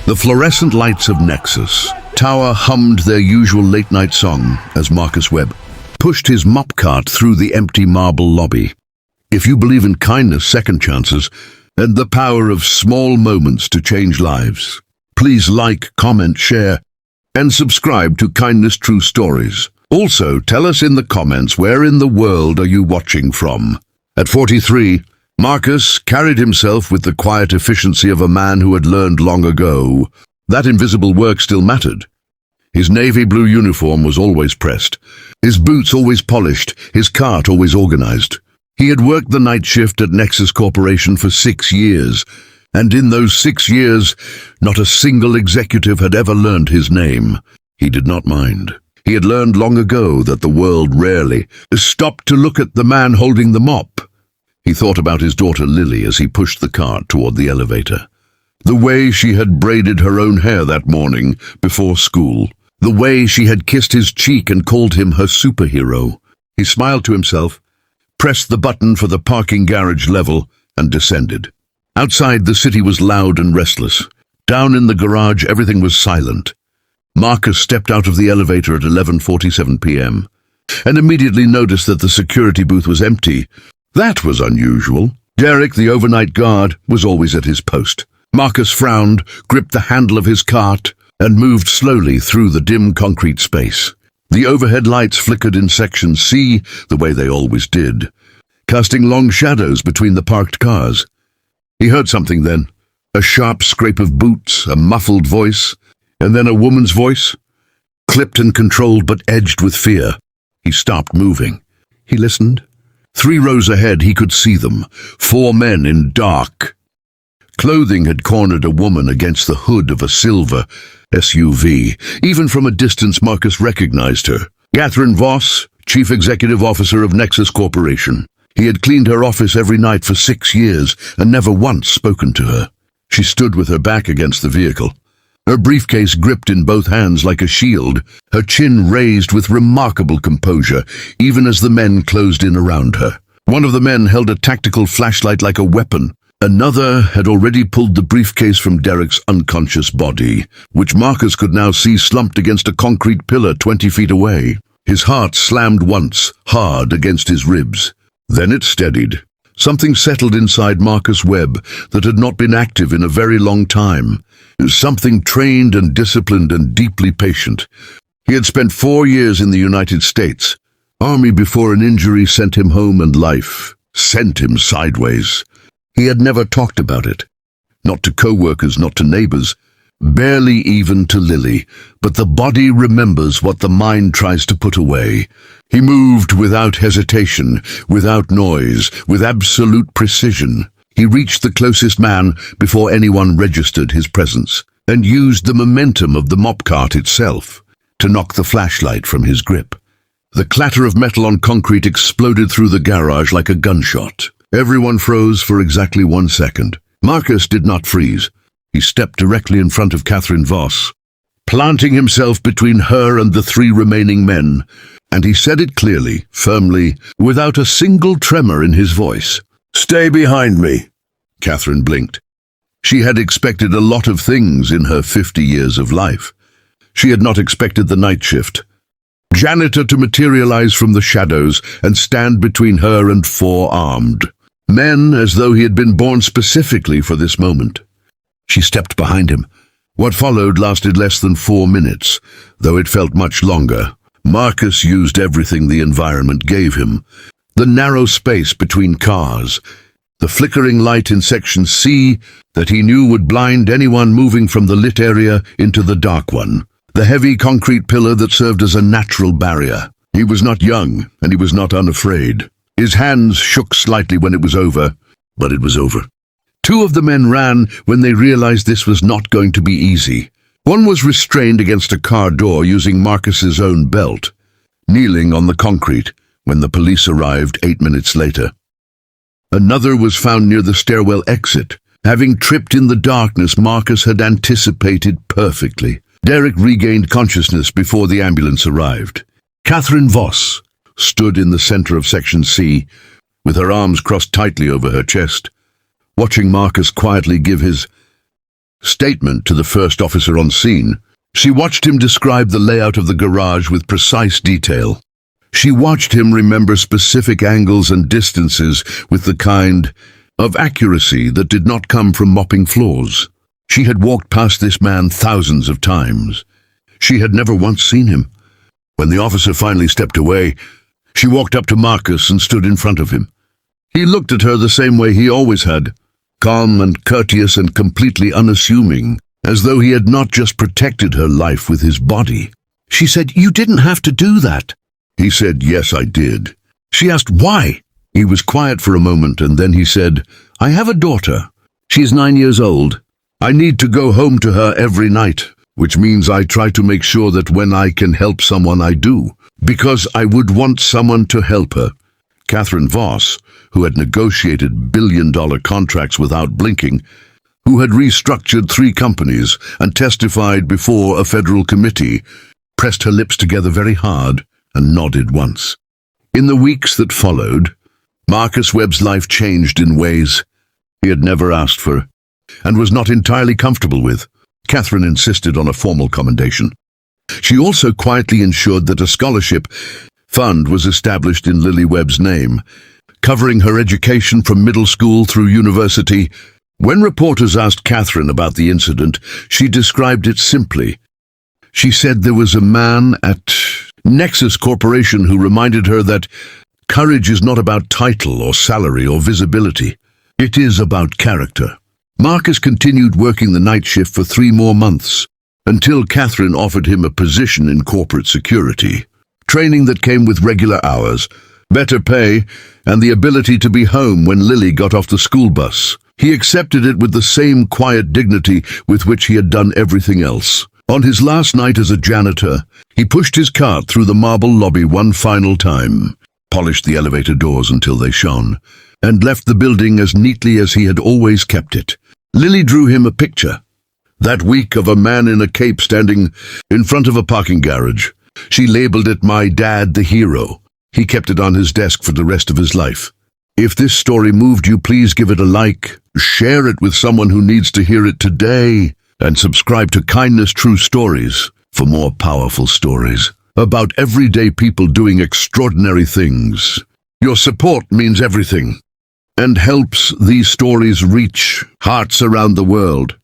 The fluorescent lights of Nexus Tower hummed their usual late-night song as Marcus Webb pushed his mop cart through the empty marble lobby. If you believe in kindness, second chances, and the power of small moments to change lives, please like, comment, share, and subscribe to Kindness True Stories. Also, tell us in the comments where in the world are you watching from. At 43, Marcus carried himself with the quiet efficiency of a man who had learned long ago that invisible work still mattered. His navy blue uniform was always pressed, his boots always polished, his cart always organized. He had worked the night shift at Nexus Corporation for 6 years, and in those 6 years, not a single executive had ever learned his name. He did not mind. He had learned long ago that the world rarely stopped to look at the man holding the mop. He thought about his daughter Lily as he pushed the cart toward the elevator. The way she had braided her own hair that morning before school. The way she had kissed his cheek and called him her superhero. He smiled to himself, pressed the button for the parking garage level, and descended. Outside, the city was loud and restless. Down in the garage, everything was silent. Marcus stepped out of the elevator at 11:47 p.m. and immediately noticed that the security booth was empty. That was unusual. Derek, the overnight guard, was always at his post. Marcus frowned, gripped the handle of his cart, and moved slowly through the dim concrete space. The overhead lights flickered in Section C the way they always did, casting long shadows between the parked cars. He heard something then, a sharp scrape of boots, a muffled voice, and then a woman's voice, clipped and controlled but edged with fear. He stopped moving. He listened. 3 rows ahead he could see them, 4 men in dark clothing had cornered a woman against the hood of a silver SUV. Even from a distance Marcus recognized her. Catherine Voss, Chief Executive Officer of Nexus Corporation. He had cleaned her office every night for 6 years and never once spoken to her. She stood with her back against the vehicle, her briefcase gripped in both hands like a shield, her chin raised with remarkable composure, even as the men closed in around her. One of the men held a tactical flashlight like a weapon. Another had already pulled the briefcase from Derek's unconscious body, which Marcus could now see slumped against a concrete pillar 20 feet away. His heart slammed once, hard against his ribs. Then it steadied. Something settled inside Marcus Webb that had not been active in a very long time. Something trained and disciplined and deeply patient. He had spent 4 years in the United States. Army before an injury sent him home, and life sent him sideways. He had never talked about it. Not to co-workers, not to neighbors, barely even to Lily. But the body remembers what the mind tries to put away. He moved without hesitation, without noise, with absolute precision. He reached the closest man before anyone registered his presence, and used the momentum of the mop cart itself to knock the flashlight from his grip. The clatter of metal on concrete exploded through the garage like a gunshot. Everyone froze for exactly 1 second. Marcus did not freeze. He stepped directly in front of Catherine Voss, planting himself between her and the 3 remaining men, and he said it clearly, firmly, without a single tremor in his voice. "Stay behind me." Catherine blinked. She had expected a lot of things in her 50 years of life. She had not expected the night shift. Janitor to materialize from the shadows and stand between her and 4 armed men, as though he had been born specifically for this moment. She stepped behind him. What followed lasted less than 4 minutes, though it felt much longer. Marcus used everything the environment gave him. The narrow space between cars, the flickering light in Section C that he knew would blind anyone moving from the lit area into the dark one, the heavy concrete pillar that served as a natural barrier. He was not young, and he was not unafraid. His hands shook slightly when it was over, but it was over. 2 of the men ran when they realized this was not going to be easy. One was restrained against a car door using Marcus's own belt, kneeling on the concrete when the police arrived 8 minutes later. Another was found near the stairwell exit. Having tripped in the darkness Marcus had anticipated perfectly. Derek regained consciousness before the ambulance arrived. Catherine Voss stood in the center of Section C, with her arms crossed tightly over her chest, watching Marcus quietly give his statement to the first officer on scene. She watched him describe the layout of the garage with precise detail. She watched him remember specific angles and distances with the kind of accuracy that did not come from mopping floors. She had walked past this man thousands of times. She had never once seen him. When the officer finally stepped away, she walked up to Marcus and stood in front of him. He looked at her the same way he always had, calm and courteous and completely unassuming, as though he had not just protected her life with his body. She said, "You didn't have to do that." He said, "Yes, I did." She asked, "Why?" He was quiet for a moment, and then he said, "I have a daughter. She's 9 years old. I need to go home to her every night, which means I try to make sure that when I can help someone I do, because I would want someone to help her." Catherine Voss, who had negotiated billion-dollar contracts without blinking, who had restructured 3 companies and testified before a federal committee, pressed her lips together very hard and nodded once. In the weeks that followed, Marcus Webb's life changed in ways he had never asked for and was not entirely comfortable with. Catherine insisted on a formal commendation. She also quietly ensured that a scholarship fund was established in Lily Webb's name, covering her education from middle school through university. When reporters asked Catherine about the incident, she described it simply. She said there was a man at Nexus Corporation who reminded her that courage is not about title or salary or visibility. It is about character. Marcus continued working the night shift for 3 more months, until Catherine offered him a position in corporate security. Training that came with regular hours, better pay, and the ability to be home when Lily got off the school bus. He accepted it with the same quiet dignity with which he had done everything else. On his last night as a janitor, he pushed his cart through the marble lobby one final time, polished the elevator doors until they shone, and left the building as neatly as he had always kept it. Lily drew him a picture. That week of a man in a cape standing in front of a parking garage. She labeled it "My Dad the Hero." He kept it on his desk for the rest of his life. If this story moved you, please give it a like, share it with someone who needs to hear it today, and subscribe to Kindness True Stories for more powerful stories about everyday people doing extraordinary things. Your support means everything and helps these stories reach hearts around the world.